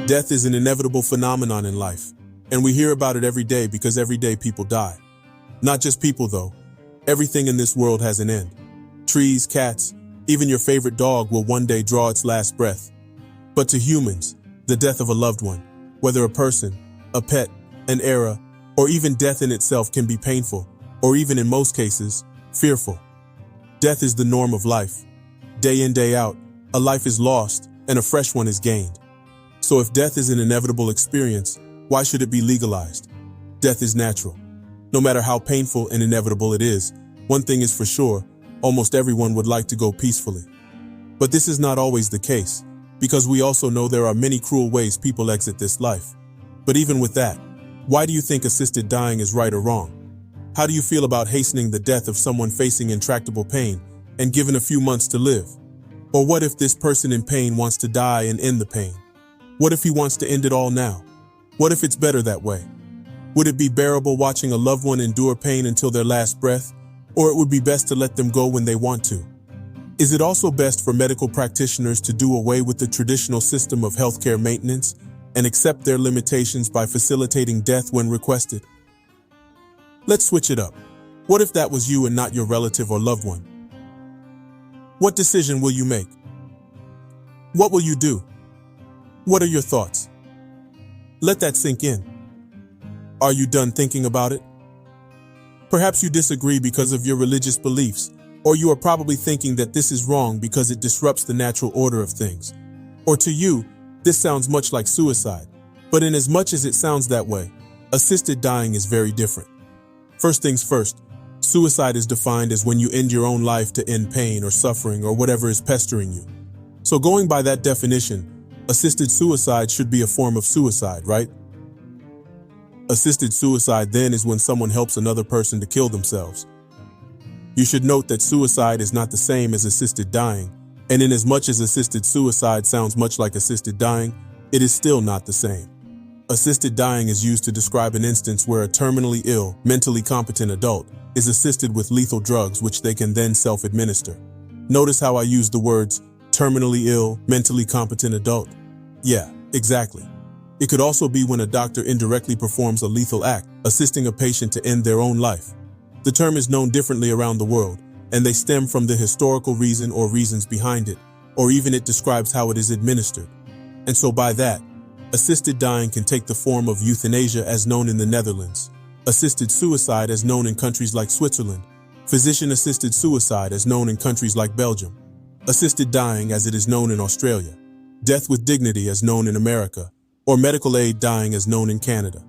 Death is an inevitable phenomenon in life, and we hear about it every day because every day people die. Not just people though. Everything in this world has an end. Trees, cats, even your favorite dog will one day draw its last breath. But to humans, the death of a loved one, whether a person, a pet, an era, or even death in itself can be painful, or even in most cases, fearful. Death is the norm of life. Day in, day out, a life is lost and a fresh one is gained. So if death is an inevitable experience, why should it be legalized? Death is natural. No matter how painful and inevitable it is, one thing is for sure, almost everyone would like to go peacefully. But this is not always the case, because we also know there are many cruel ways people exit this life. But even with that, why do you think assisted dying is right or wrong? How do you feel about hastening the death of someone facing intractable pain and given a few months to live? Or what if this person in pain wants to die and end the pain? What if he wants to end it all now? What if it's better that way? Would it be bearable watching a loved one endure pain until their last breath, or it would be best to let them go when they want to? Is it also best for medical practitioners to do away with the traditional system of healthcare maintenance and accept their limitations by facilitating death when requested? Let's switch it up. What if that was you and not your relative or loved one? What decision will you make? What will you do? What are your thoughts? Let that sink in. Are you done thinking about it? Perhaps you disagree because of your religious beliefs, or you are probably thinking that this is wrong because it disrupts the natural order of things. Or to you, this sounds much like suicide, but in as much as it sounds that way, assisted dying is very different. First things first, suicide is defined as when you end your own life to end pain or suffering or whatever is pestering you. So going by that definition, assisted suicide should be a form of suicide, right? Assisted suicide then is when someone helps another person to kill themselves. You should note that suicide is not the same as assisted dying, and in as much as assisted suicide sounds much like assisted dying, it is still not the same. Assisted dying is used to describe an instance where a terminally ill, mentally competent adult is assisted with lethal drugs which they can then self-administer. Notice how I use the words terminally ill, mentally competent adult. Yeah, exactly. It could also be when a doctor indirectly performs a lethal act, assisting a patient to end their own life. The term is known differently around the world, and they stem from the historical reason or reasons behind it, or even it describes how it is administered. And so by that, assisted dying can take the form of euthanasia as known in the Netherlands, assisted suicide as known in countries like Switzerland, physician-assisted suicide as known in countries like Belgium, assisted dying as it is known in Australia, death with dignity as known in America, or medical aid dying as known in Canada.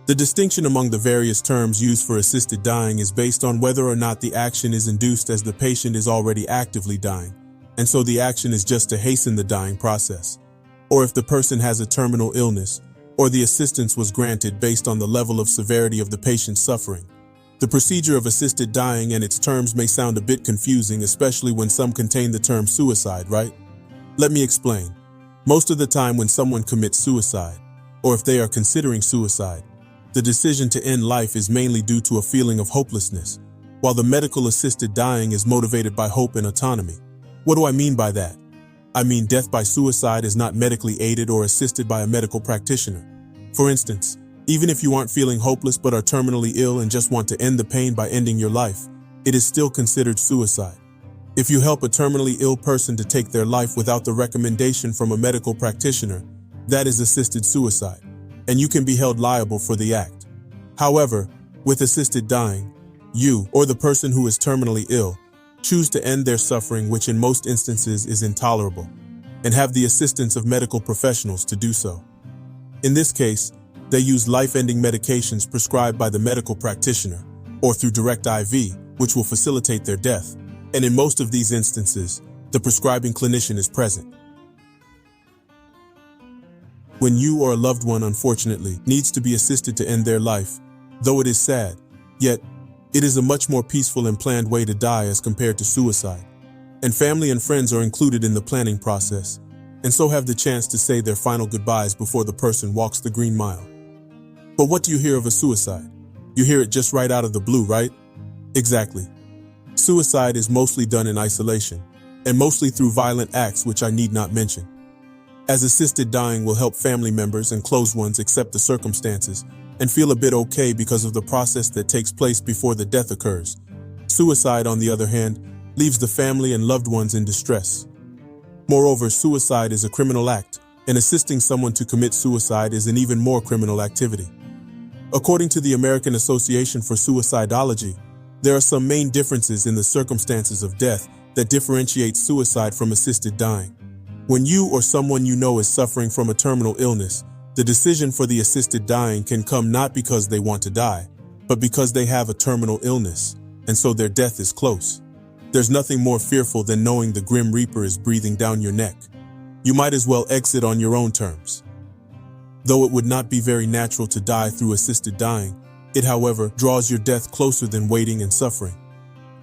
The distinction among the various terms used for assisted dying is based on whether or not the action is induced as the patient is already actively dying, and so the action is just to hasten the dying process, or if the person has a terminal illness, or the assistance was granted based on the level of severity of the patient's suffering. The procedure of assisted dying and its terms may sound a bit confusing, especially when some contain the term suicide, right? Let me explain. Most of the time when someone commits suicide, or if they are considering suicide, the decision to end life is mainly due to a feeling of hopelessness, while the medical assisted dying is motivated by hope and autonomy. What do I mean by that? I mean death by suicide is not medically aided or assisted by a medical practitioner. For instance, even if you aren't feeling hopeless but are terminally ill and just want to end the pain by ending your life, it is still considered suicide. If you help a terminally ill person to take their life without the recommendation from a medical practitioner, that is assisted suicide, and you can be held liable for the act. However, with assisted dying, you, or the person who is terminally ill, choose to end their suffering, which in most instances is intolerable, and have the assistance of medical professionals to do so. In this case, they use life-ending medications prescribed by the medical practitioner, or through direct IV, which will facilitate their death. And in most of these instances, the prescribing clinician is present. When you or a loved one, unfortunately, needs to be assisted to end their life, though it is sad, yet it is a much more peaceful and planned way to die as compared to suicide. And family and friends are included in the planning process, and so have the chance to say their final goodbyes before the person walks the green mile. But what do you hear of a suicide? You hear it just right out of the blue, right? Exactly. Suicide is mostly done in isolation, and mostly through violent acts which I need not mention. as assisted dying will help family members and close ones accept the circumstances and feel a bit okay because of the process that takes place before the death occurs. Suicide, on the other hand, leaves the family and loved ones in distress. Moreover, suicide is a criminal act, and assisting someone to commit suicide is an even more criminal activity. According to the American Association for Suicidology, there are some main differences in the circumstances of death that differentiate suicide from assisted dying. When you or someone you know is suffering from a terminal illness, the decision for the assisted dying can come not because they want to die, but because they have a terminal illness, and so their death is close. There's nothing more fearful than knowing the Grim Reaper is breathing down your neck. You might as well exit on your own terms. Though it would not be very natural to die through assisted dying, it, however, draws your death closer than waiting and suffering.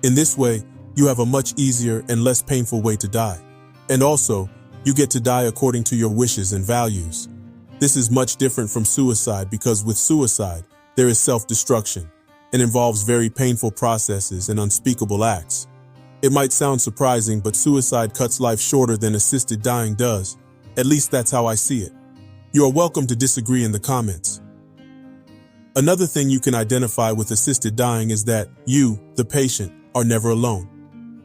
In this way, you have a much easier and less painful way to die. And also, you get to die according to your wishes and values. This is much different from suicide because with suicide, there is self-destruction and involves very painful processes and unspeakable acts. It might sound surprising, but suicide cuts life shorter than assisted dying does. At least that's how I see it. You are welcome to disagree in the comments. Another thing you can identify with assisted dying is that you, the patient, are never alone.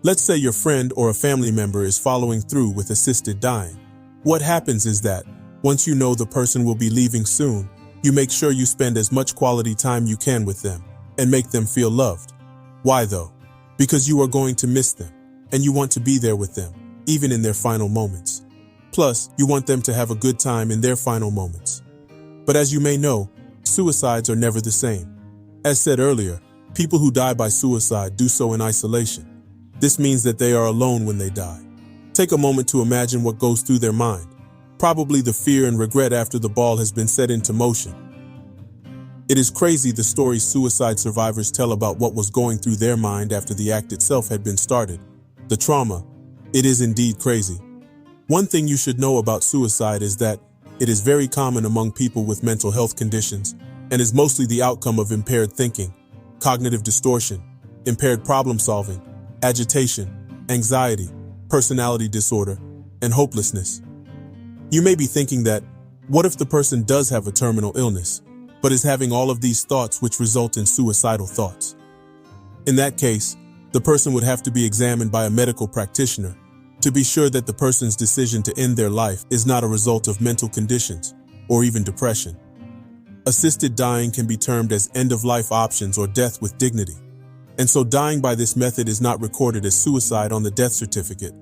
Let's say your friend or a family member is following through with assisted dying. What happens is that, once you know the person will be leaving soon, you make sure you spend as much quality time you can with them and make them feel loved. Why though? Because you are going to miss them, and you want to be there with them, even in their final moments. Plus, you want them to have a good time in their final moments. But as you may know, suicides are never the same. As said earlier, people who die by suicide do so in isolation. This means that they are alone when they die. Take a moment to imagine what goes through their mind. Probably the fear and regret after the ball has been set into motion. It is crazy the stories suicide survivors tell about what was going through their mind after the act itself had been started. The trauma. It is indeed crazy. One thing you should know about suicide is that it is very common among people with mental health conditions and is mostly the outcome of impaired thinking, cognitive distortion, impaired problem solving, agitation, anxiety, personality disorder, and hopelessness. You may be thinking that, what if the person does have a terminal illness, but is having all of these thoughts which result in suicidal thoughts? In that case, the person would have to be examined by a medical practitioner to be sure that the person's decision to end their life is not a result of mental conditions or even depression. Assisted dying can be termed as end-of-life options or death with dignity. And so dying by this method is not recorded as suicide on the death certificate,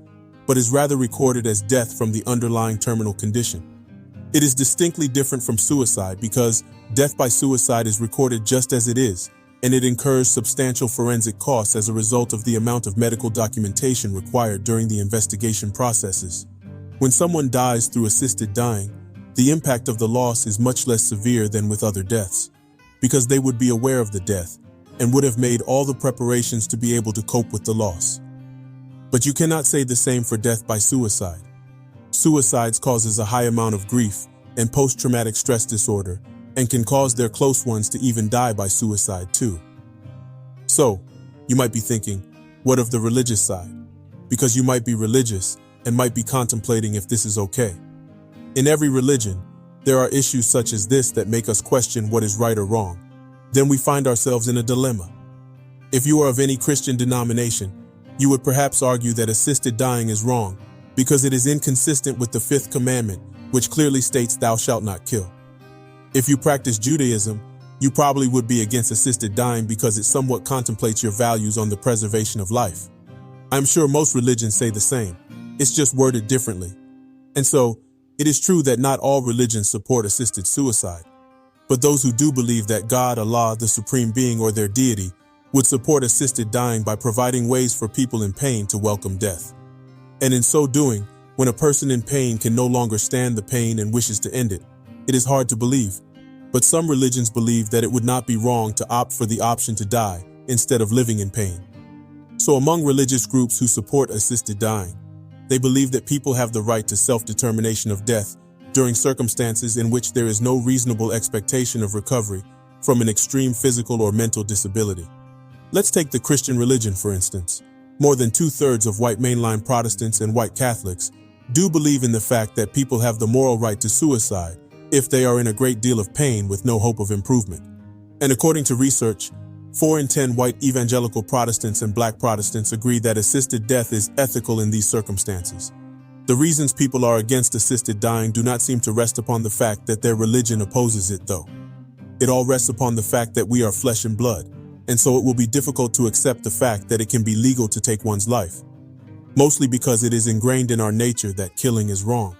but is rather recorded as death from the underlying terminal condition. It is distinctly different from suicide because death by suicide is recorded just as it is, and it incurs substantial forensic costs as a result of the amount of medical documentation required during the investigation processes. When someone dies through assisted dying, the impact of the loss is much less severe than with other deaths, because they would be aware of the death and would have made all the preparations to be able to cope with the loss. But you cannot say the same for death by suicide. Suicides causes a high amount of grief and post-traumatic stress disorder and can cause their close ones to even die by suicide too. So, you might be thinking, what of the religious side? Because you might be religious and might be contemplating if this is okay. In every religion, there are issues such as this that make us question what is right or wrong. Then we find ourselves in a dilemma. If you are of any Christian denomination, you would perhaps argue that assisted dying is wrong because it is inconsistent with the fifth commandment, which clearly states thou shalt not kill. If you practice Judaism, you probably would be against assisted dying because it somewhat contemplates your values on the preservation of life. I'm sure most religions say the same. It's just worded differently. And so, it is true that not all religions support assisted suicide. But those who do believe that God, Allah, the Supreme Being, or their deity, would support assisted dying by providing ways for people in pain to welcome death. And in so doing, when a person in pain can no longer stand the pain and wishes to end it, it is hard to believe. But some religions believe that it would not be wrong to opt for the option to die instead of living in pain. So among religious groups who support assisted dying, they believe that people have the right to self-determination of death during circumstances in which there is no reasonable expectation of recovery from an extreme physical or mental disability. Let's take the Christian religion, for instance. More than 2/3 of white mainline Protestants and white Catholics do believe in the fact that people have the moral right to suicide if they are in a great deal of pain with no hope of improvement. And according to research, 4 in 10 white evangelical Protestants and black Protestants agree that assisted death is ethical in these circumstances. The reasons people are against assisted dying do not seem to rest upon the fact that their religion opposes it, though. It all rests upon the fact that we are flesh and blood, and so it will be difficult to accept the fact that it can be legal to take one's life, mostly because it is ingrained in our nature that killing is wrong.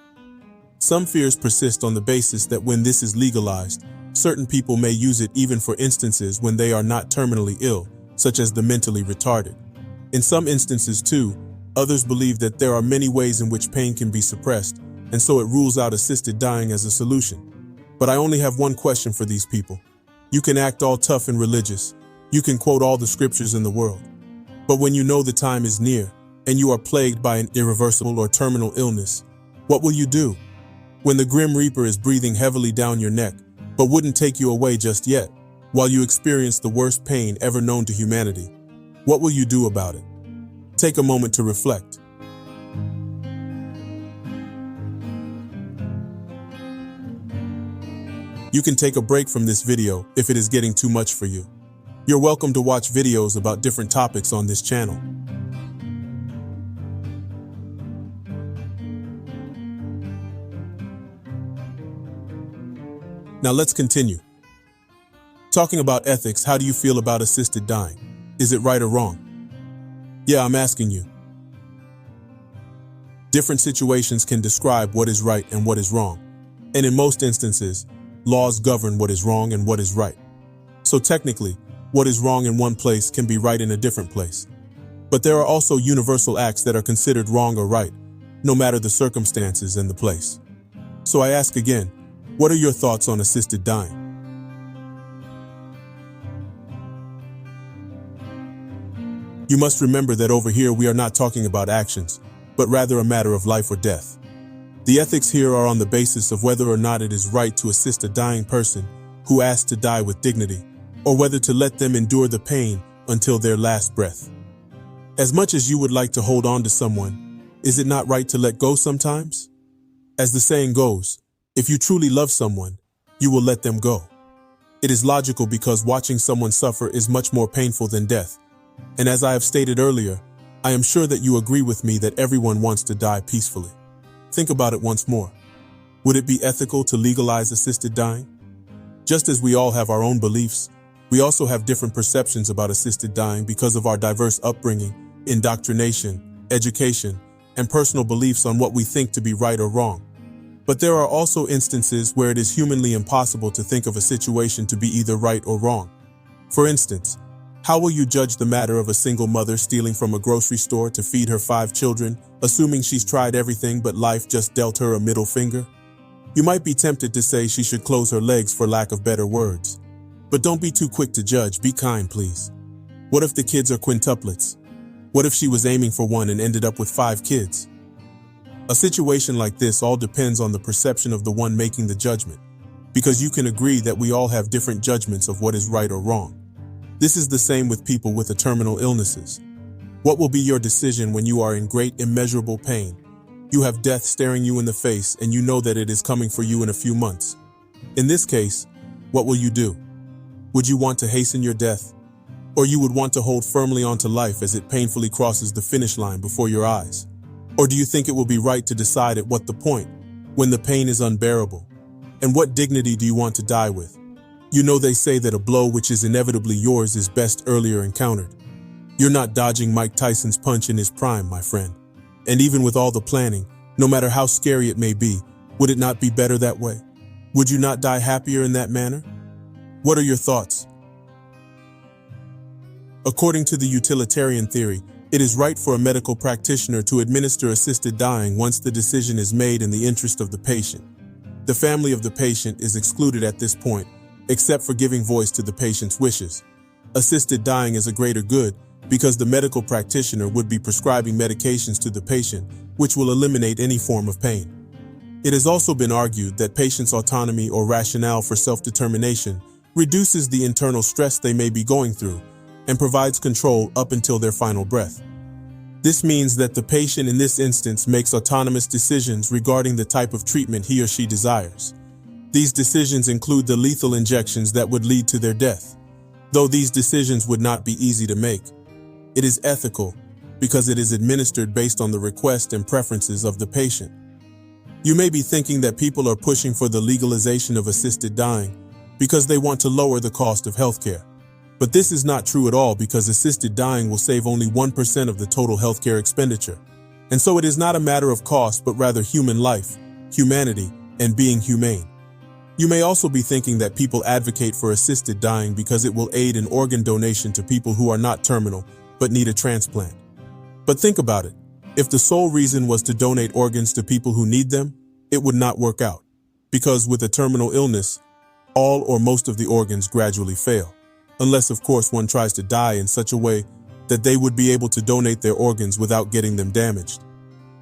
Some fears persist on the basis that when this is legalized, certain people may use it even for instances when they are not terminally ill, such as the mentally retarded. In some instances, too, others believe that there are many ways in which pain can be suppressed, and so it rules out assisted dying as a solution. But I only have one question for these people. You can act all tough and religious. You can quote all the scriptures in the world. But when you know the time is near, and you are plagued by an irreversible or terminal illness, what will you do? When the Grim Reaper is breathing heavily down your neck, but wouldn't take you away just yet, while you experience the worst pain ever known to humanity, what will you do about it? Take a moment to reflect. You can take a break from this video if it is getting too much for you. You're welcome to watch videos about different topics on this channel. Now let's continue. Talking about ethics, how do you feel about assisted dying? Is it right or wrong? Yeah, I'm asking you. Different situations can describe what is right and what is wrong. And in most instances, laws govern what is wrong and what is right. So technically, what is wrong in one place can be right in a different place. But there are also universal acts that are considered wrong or right, no matter the circumstances and the place. So I ask again, what are your thoughts on assisted dying? You must remember that over here we are not talking about actions, but rather a matter of life or death. The ethics here are on the basis of whether or not it is right to assist a dying person who asks to die with dignity, or whether to let them endure the pain until their last breath. As much as you would like to hold on to someone, is it not right to let go sometimes? As the saying goes, if you truly love someone, you will let them go. It is logical because watching someone suffer is much more painful than death. And as I have stated earlier, I am sure that you agree with me that everyone wants to die peacefully. Think about it once more. Would it be ethical to legalize assisted dying? Just as we all have our own beliefs, we also have different perceptions about assisted dying because of our diverse upbringing, indoctrination, education, and personal beliefs on what we think to be right or wrong. But there are also instances where it is humanly impossible to think of a situation to be either right or wrong. For instance, how will you judge the matter of a single mother stealing from a grocery store to feed her 5 children, assuming she's tried everything but life just dealt her a middle finger? You might be tempted to say she should close her legs for lack of better words. But don't be too quick to judge, be kind, please. What if the kids are quintuplets? What if she was aiming for 1 and ended up with 5 kids? A situation like this all depends on the perception of the one making the judgment, because you can agree that we all have different judgments of what is right or wrong. This is the same with people with terminal illnesses. What will be your decision when you are in great immeasurable pain? You have death staring you in the face and you know that it is coming for you in a few months. In this case, what will you do? Would you want to hasten your death? Or you would want to hold firmly onto life as it painfully crosses the finish line before your eyes? Or do you think it will be right to decide at what the point, when the pain is unbearable? And what dignity do you want to die with? You know they say that a blow which is inevitably yours is best earlier encountered. You're not dodging Mike Tyson's punch in his prime, my friend. And even with all the planning, no matter how scary it may be, would it not be better that way? Would you not die happier in that manner? What are your thoughts? According to the utilitarian theory, it is right for a medical practitioner to administer assisted dying once the decision is made in the interest of the patient. The family of the patient is excluded at this point, except for giving voice to the patient's wishes. Assisted dying is a greater good because the medical practitioner would be prescribing medications to the patient, which will eliminate any form of pain. It has also been argued that patients' autonomy or rationale for self-determination reduces the internal stress they may be going through and provides control up until their final breath. This means that the patient in this instance makes autonomous decisions regarding the type of treatment he or she desires. These decisions include the lethal injections that would lead to their death. Though these decisions would not be easy to make, it is ethical because it is administered based on the request and preferences of the patient. You may be thinking that people are pushing for the legalization of assisted dying because they want to lower the cost of healthcare. But this is not true at all because assisted dying will save only 1% of the total healthcare expenditure. And so it is not a matter of cost but rather human life, humanity, and being humane. You may also be thinking that people advocate for assisted dying because it will aid in organ donation to people who are not terminal but need a transplant. But think about it. If the sole reason was to donate organs to people who need them, it would not work out. Because with a terminal illness, all or most of the organs gradually fail. Unless, of course, one tries to die in such a way that they would be able to donate their organs without getting them damaged.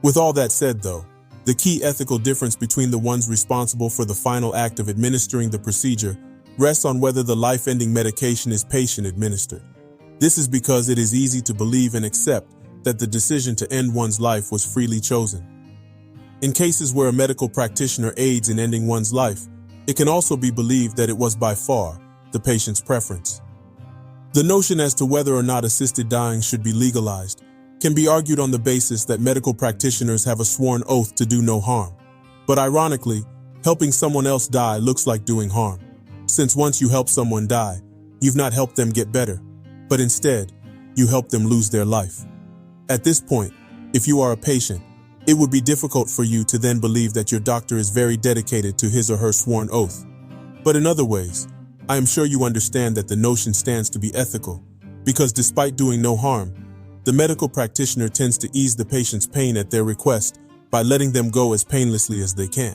With all that said, though, the key ethical difference between the ones responsible for the final act of administering the procedure rests on whether the life-ending medication is patient-administered. This is because it is easy to believe and accept that the decision to end one's life was freely chosen. In cases where a medical practitioner aids in ending one's life, it can also be believed that it was by far the patient's preference. The notion as to whether or not assisted dying should be legalized can be argued on the basis that medical practitioners have a sworn oath to do no harm. But ironically, helping someone else die looks like doing harm, since once you help someone die, you've not helped them get better, but instead, you help them lose their life. At this point, if you are a patient, it would be difficult for you to then believe that your doctor is very dedicated to his or her sworn oath. But in other ways, I am sure you understand that the notion stands to be ethical, because despite doing no harm, the medical practitioner tends to ease the patient's pain at their request by letting them go as painlessly as they can.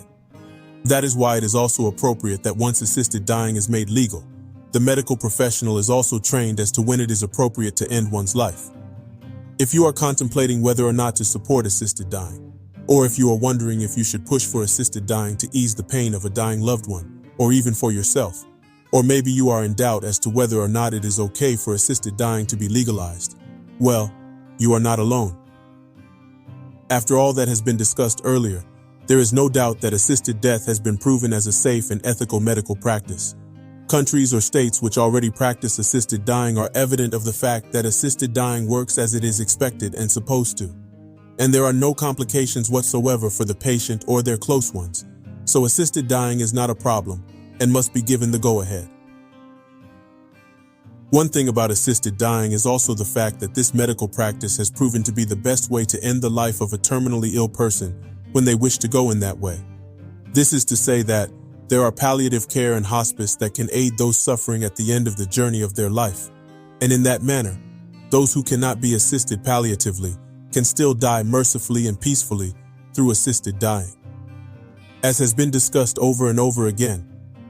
That is why it is also appropriate that once assisted dying is made legal, the medical professional is also trained as to when it is appropriate to end one's life. If you are contemplating whether or not to support assisted dying, or if you are wondering if you should push for assisted dying to ease the pain of a dying loved one, or even for yourself, or maybe you are in doubt as to whether or not it is okay for assisted dying to be legalized, well, you are not alone. After all that has been discussed earlier, there is no doubt that assisted death has been proven as a safe and ethical medical practice. Countries or states which already practice assisted dying are evident of the fact that assisted dying works as it is expected and supposed to. And there are no complications whatsoever for the patient or their close ones, so assisted dying is not a problem and must be given the go-ahead. One thing about assisted dying is also the fact that this medical practice has proven to be the best way to end the life of a terminally ill person when they wish to go in that way. This is to say that there are palliative care and hospice that can aid those suffering at the end of the journey of their life. And in that manner, those who cannot be assisted palliatively can still die mercifully and peacefully through assisted dying. As has been discussed over and over again,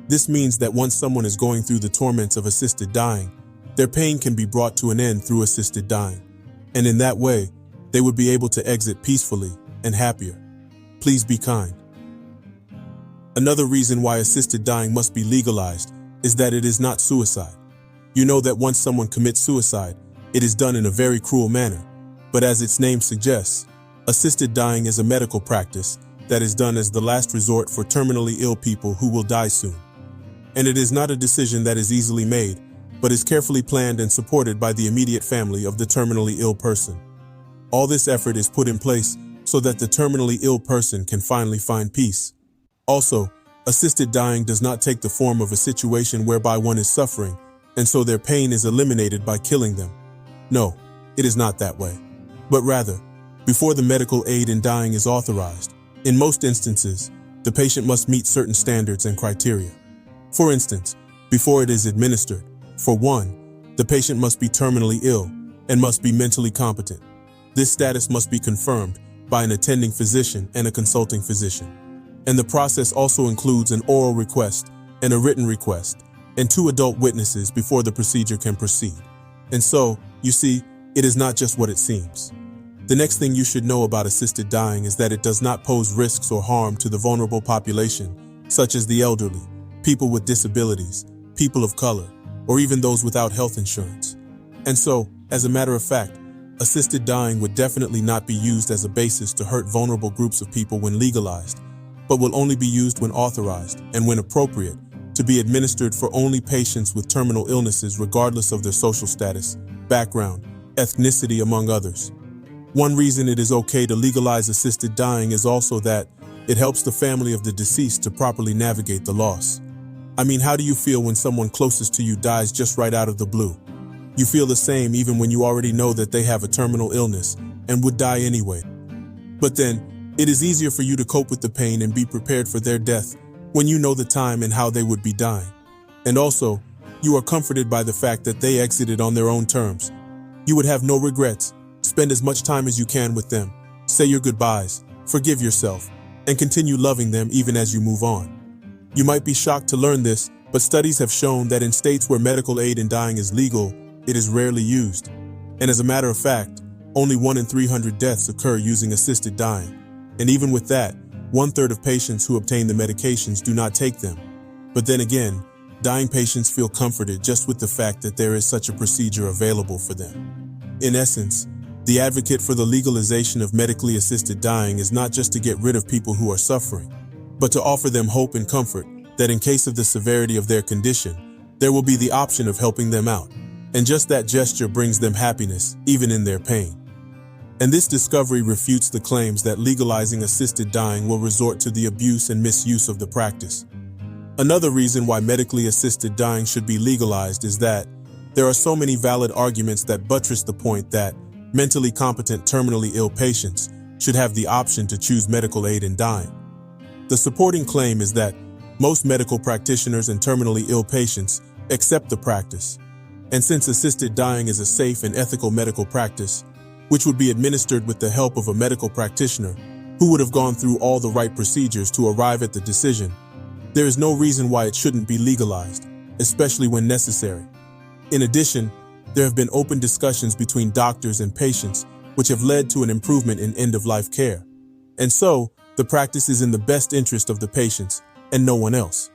this means that once someone is going through the torments of assisted dying, their pain can be brought to an end through assisted dying. And in that way, they would be able to exit peacefully and happier. Please be kind. Another reason why assisted dying must be legalized is that it is not suicide. You know that once someone commits suicide, it is done in a very cruel manner. But as its name suggests, assisted dying is a medical practice that is done as the last resort for terminally ill people who will die soon. And it is not a decision that is easily made, but is carefully planned and supported by the immediate family of the terminally ill person. All this effort is put in place so that the terminally ill person can finally find peace. Also, assisted dying does not take the form of a situation whereby one is suffering, and so their pain is eliminated by killing them. No, it is not that way. But rather, before the medical aid in dying is authorized, in most instances, the patient must meet certain standards and criteria. For instance, before it is administered, for one, the patient must be terminally ill and must be mentally competent. This status must be confirmed by an attending physician and a consulting physician. And the process also includes an oral request and a written request, and 2 adult witnesses before the procedure can proceed. And so, you see, it is not just what it seems. The next thing you should know about assisted dying is that it does not pose risks or harm to the vulnerable population, such as the elderly, people with disabilities, people of color, or even those without health insurance. And so, as a matter of fact, assisted dying would definitely not be used as a basis to hurt vulnerable groups of people when legalized, but will only be used when authorized and when appropriate to be administered for only patients with terminal illnesses regardless of their social status, background, ethnicity, among others. One reason it is okay to legalize assisted dying is also that it helps the family of the deceased to properly navigate the loss. I mean, how do you feel when someone closest to you dies just right out of the blue? You feel the same even when you already know that they have a terminal illness and would die anyway. But then, it is easier for you to cope with the pain and be prepared for their death when you know the time and how they would be dying. And also, you are comforted by the fact that they exited on their own terms. You would have no regrets. Spend as much time as you can with them. Say your goodbyes, forgive yourself, and continue loving them even as you move on. You might be shocked to learn this, but studies have shown that in states where medical aid in dying is legal, it is rarely used. And as a matter of fact, only 1 in 300 deaths occur using assisted dying. And even with that, 1/3 of patients who obtain the medications do not take them. But then again, dying patients feel comforted just with the fact that there is such a procedure available for them. In essence, the advocate for the legalization of medically assisted dying is not just to get rid of people who are suffering, but to offer them hope and comfort that in case of the severity of their condition, there will be the option of helping them out. And just that gesture brings them happiness, even in their pain. And this discovery refutes the claims that legalizing assisted dying will resort to the abuse and misuse of the practice. Another reason why medically assisted dying should be legalized is that there are so many valid arguments that buttress the point that mentally competent terminally ill patients should have the option to choose medical aid in dying. The supporting claim is that most medical practitioners and terminally ill patients accept the practice. And since assisted dying is a safe and ethical medical practice, which would be administered with the help of a medical practitioner who would have gone through all the right procedures to arrive at the decision, there is no reason why it shouldn't be legalized, especially when necessary. In addition, there have been open discussions between doctors and patients which have led to an improvement in end-of-life care. And so, the practice is in the best interest of the patients and no one else.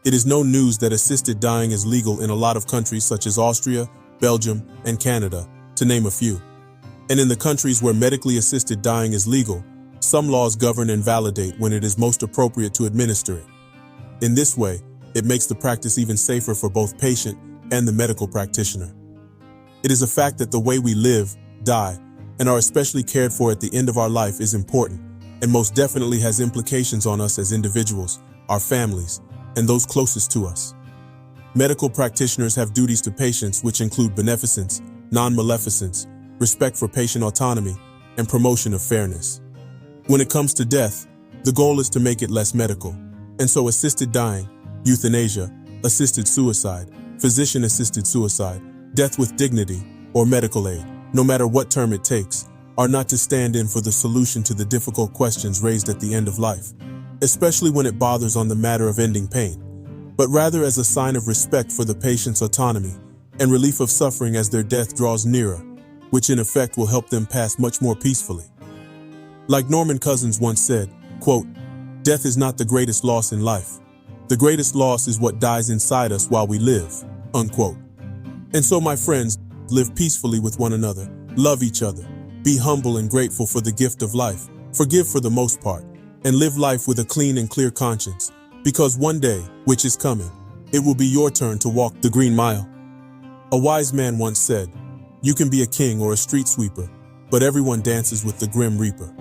It is no news that assisted dying is legal in a lot of countries such as Austria, Belgium, and Canada, to name a few. And in the countries where medically assisted dying is legal, some laws govern and validate when it is most appropriate to administer it. In this way, it makes the practice even safer for both patient and the medical practitioner. It is a fact that the way we live, die, and are especially cared for at the end of our life is important, and most definitely has implications on us as individuals, our families, and those closest to us. Medical practitioners have duties to patients which include beneficence, non-maleficence, respect for patient autonomy, and promotion of fairness. When it comes to death, the goal is to make it less medical, and so assisted dying, euthanasia, assisted suicide, physician-assisted suicide, death with dignity, or medical aid, no matter what term it takes, are not to stand in for the solution to the difficult questions raised at the end of life, especially when it bothers on the matter of ending pain, but rather as a sign of respect for the patient's autonomy and relief of suffering as their death draws nearer, which in effect will help them pass much more peacefully. Like Norman Cousins once said, quote, "Death is not the greatest loss in life. The greatest loss is what dies inside us while we live," unquote. And so, my friends, live peacefully with one another, love each other, be humble and grateful for the gift of life, forgive for the most part, and live life with a clean and clear conscience, because one day, which is coming, it will be your turn to walk the green mile. A wise man once said, "You can be a king or a street sweeper, but everyone dances with the Grim Reaper."